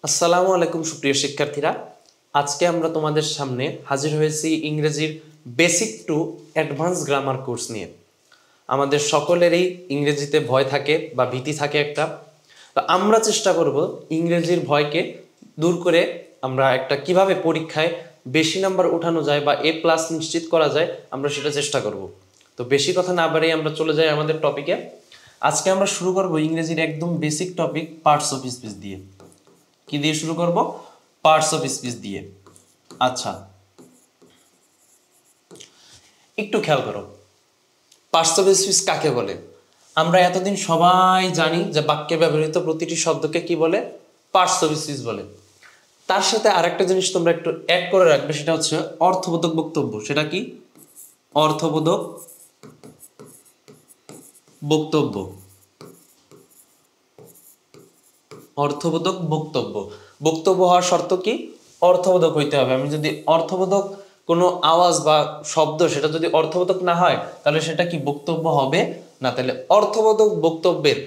আসসালামু আলাইকুম সুপ্রিয় শিক্ষার্থীরা, আজকে আমরা তোমাদের সামনে হাজির হয়েছি ইংরেজির basic to advance grammar course নিয়ে। আমাদের সকলেরই ইংরেজিতে ভয় থাকে বা ভীতি থাকে একটা, তো আমরা চেষ্টা করব ইংরেজির ভয়কে দূর করে আমরা একটা কিভাবে পরীক্ষায় বেশি নাম্বার উঠানো যায় বা এ প্লাস নিশ্চিত করা যায়, আমরা সেটা চেষ্টা করব। তো বেশি কথা না বাড়িয়ে আমরা চলে যাই আমাদের টপিকে। আজকে আমরা শুরু করব ইংরেজির একদম basic topic parts of speech দিয়ে। কি দিয়ে শুরু করব? পার্টস অফ স্পিচ দিয়ে। আচ্ছা, একটু খেয়াল করো, পার্টস অফ স্পিচ কাকে বলে? আমরা এতদিন সবাই জানি যে বাক্যে ব্যবহৃত প্রতিটি শব্দকে কি বলে? পার্টস অফ স্পিচ বলে। তার সাথে আরেকটা জিনিস তোমরা একটু অ্যাড করে রাখবে, সেটা হচ্ছে অর্থবোধক বক্তব্য। সেটা কি? অর্থবোধক বক্তব্য। অর্থবোধক বক্তব্য। বক্তব্য হওয়ার শর্ত কি? অর্থবোধক হইতে হবে। আমি যদি অর্থবোধক কোনো আওয়াজ বা শব্দ সেটা যদি অর্থবোধক না হয়, তাহলে সেটা কি বক্তব্য হবে না। তাহলে অর্থবোধক বক্তব্যের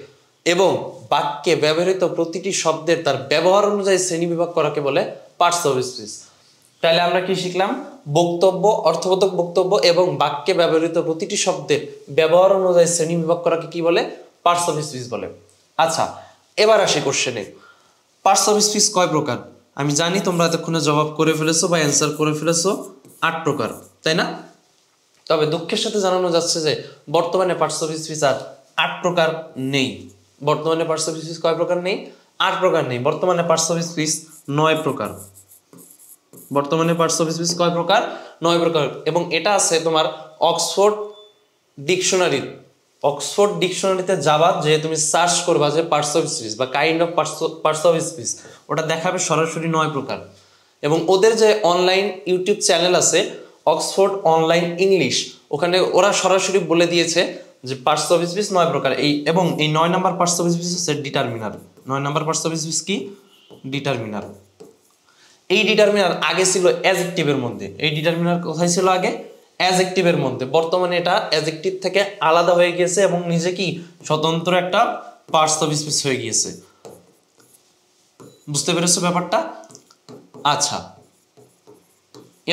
এবং বাক্যে ব্যবহৃত প্রতিটি শব্দের তার ব্যবহার অনুযায়ী শ্রেণীবিভাগ করাকে বলে পার্টস অফ স্পিচ। তাহলে আমরা কি শিখলাম? বক্তব্য, অর্থবোধক বক্তব্য এবং বাক্যে ব্যবহৃত প্রতিটি শব্দের ব্যবহার অনুযায়ী শ্রেণীবিভাগ করাকে কি বলে? পার্টস অফ স্পিচ বলে। আচ্ছা, এবার আসি কোশ্চেনে। পার্টস অফ স্পিচ কয় প্রকার? আমি জানি তোমরা এতক্ষণে জবাব করে ফেলেছো বা অ্যান্সার করে ফেলেছো, 8 প্রকার, তাই না? তবে দুঃখের সাথে জানানো যাচ্ছে যে বর্তমানে পার্টস অফ স্পিচ আর 8 প্রকার নেই। বর্তমানে পার্টস অফ স্পিচ কয় প্রকার নেই? 8 প্রকার নেই। বর্তমানে পার্টস অফ স্পিচ 9 প্রকার। বর্তমানে পার্টস অফ স্পিচ কয় প্রকার? 9 প্রকার। এবং এটা আছে তোমার অক্সফোর্ড ডিকশনারি। অক্সফোর্ড ডিকশনারিতে যাবা, যে তুমি সার্চ করবা যে পার্টস অফ স্পিচ বা kind of parts of speech, ওটা দেখাবে সরাসরি 9 প্রকার। এবং ওদের যে অনলাইন ইউটিউব চ্যানেল আছে অক্সফোর্ড অনলাইন ইংলিশ, ওখানে ওরা সরাসরি বলে দিয়েছে যে পার্টস অফ স্পিচ 9 প্রকার। এবং এই 9 নাম্বার পার্টস অফ স্পিচ হচ্ছে determiner. 9 number parts of speech কি? ডিটারমিনার। এই ডিটারমিনার আগে ছিল অ্যাডজেক্টিভের মধ্যে। এই ডিটারমিনার কোথায় ছিল আগে? অ্যাডজেক্টিভের মধ্যে। বর্তমানে এটা অ্যাডজেক্টিভ থেকে আলাদা হয়ে গিয়েছে এবং নিজে কি স্বতন্ত্র একটা পার্টস অফ স্পিচ হয়ে গিয়েছে। বুঝতে পেরেছো ব্যাপারটা? আচ্ছা,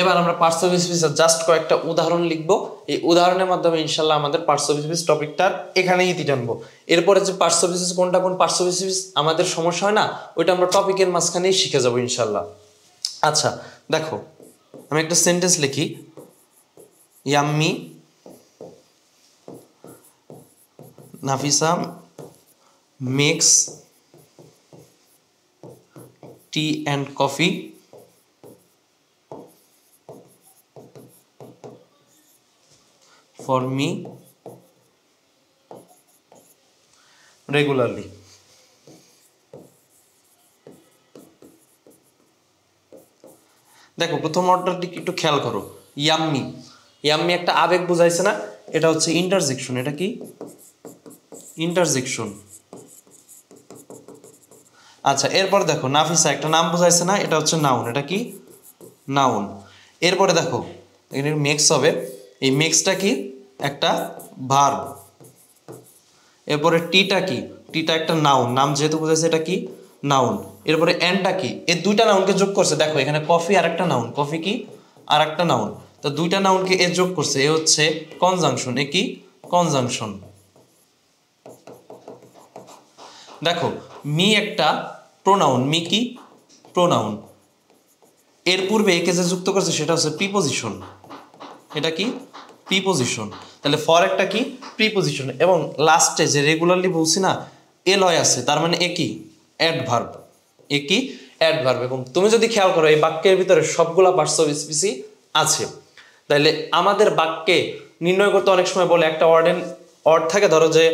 এবার আমরা পার্টস অফ স্পিচের জাস্ট কয়েকটা উদাহরণ লিখবো। এই উদাহরণের মাধ্যমে ইনশাল্লাহ আমাদের পার্টস অফ স্পিচ টপিকটার এখানেই ইতি টানবো। এরপরে যে পার্টস অফ স্পিচ কোনটা কোন পার্টস অফ স্পিচ আমাদের সমস্যা হয় না, ওইটা আমরা টপিকের মাঝখানেই শিখে যাবো ইনশাল্লাহ। আচ্ছা দেখো, আমি একটা সেন্টেন্স লিখি। Yummy Nafisa makes tea and coffee for me regularly. দেখো প্রথম অর্ডারটি একটু খেয়াল করো। ইয়াম্মি, ইয়াম্মি একটা আবেগ বোঝাইছে না? এটা হচ্ছে ইন্টারজেকশন। এটা কি? ইন্টারজেকশন। আচ্ছা, এরপর দেখো নাফিসা একটা নাম বোঝাইছে না? এটা হচ্ছে নাউন। এটা কি? নাউন। এরপরে দেখো এখানে মেক্স হবে। এই মেক্সটা কি? একটা ভার্ব। এরপরে টিটা কি? টিটা একটা নাউন। নাম যেহেতু বোঝাইছে, এটা কি? নাউন। এরপরে এনটা কি? এই দুইটা নাউনকে যোগ করছে। দেখো এখানে কফি আর একটা নাউন, কফি কি? আর একটা নাউন। তো দুইটা নাউনকে এ যোগ করছে, এ হচ্ছে কনজাংশন। এ কি? কনজাংশন। দেখো মি একটা প্রোনাউন। মি কি? প্রোনাউন। এর পূর্বে একে যে যুক্ত করছে সেটা হচ্ছে প্রিপোজিশন। এটা কি? প্রিপোজিশন। তাহলে ফর একটা কি? প্রিপোজিশন। এবং লাস্টে যে রেগুলারলি বলছি না, এ লয় আছে, তার মানে এ কি? অ্যাডভার্ব। এ কি? অ্যাডভার্ব। এবং তুমি যদি খেয়াল করো এই বাক্যের ভিতরে সবগুলা পার্টস অফ স্পিচই আছে। তাহলে আমাদের বাক্যে নির্ণয় করতে অনেক সময় বলে একটা ওয়ার্ড থাকে, ধরো যে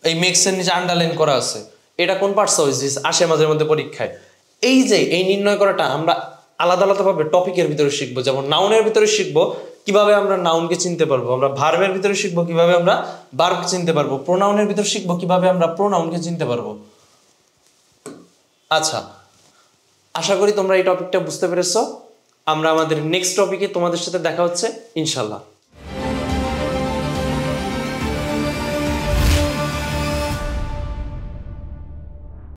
এই মেক্সের নিচে আন্ডারলাইন করা আছে, এটা কোন পার্টস অফ স্পিচ আসে মাঝে মধ্যে পরীক্ষায়। এই যে এই নির্ণয় করাটা আমরা আলাদা আলাদাভাবে টপিকের ভিতরে শিখবো। যেমন নাউনের ভিতরে শিখবো কিভাবে আমরা নাউনকে চিনতে পারবো, আমরা ভার্বের ভিতরে শিখবো কিভাবে আমরা ভার্বকে চিনতে পারবো, প্রোনাউনের ভিতরে শিখবো কিভাবে আমরা প্রোনাউনকে চিনতে পারবো। আচ্ছা, আশা করি তোমরা এই টপিকটা বুঝতে পেরেছো। আমরা আমাদের নেক্সট টপিকে তোমাদের সাথে দেখা হচ্ছে ইনশাল্লাহ।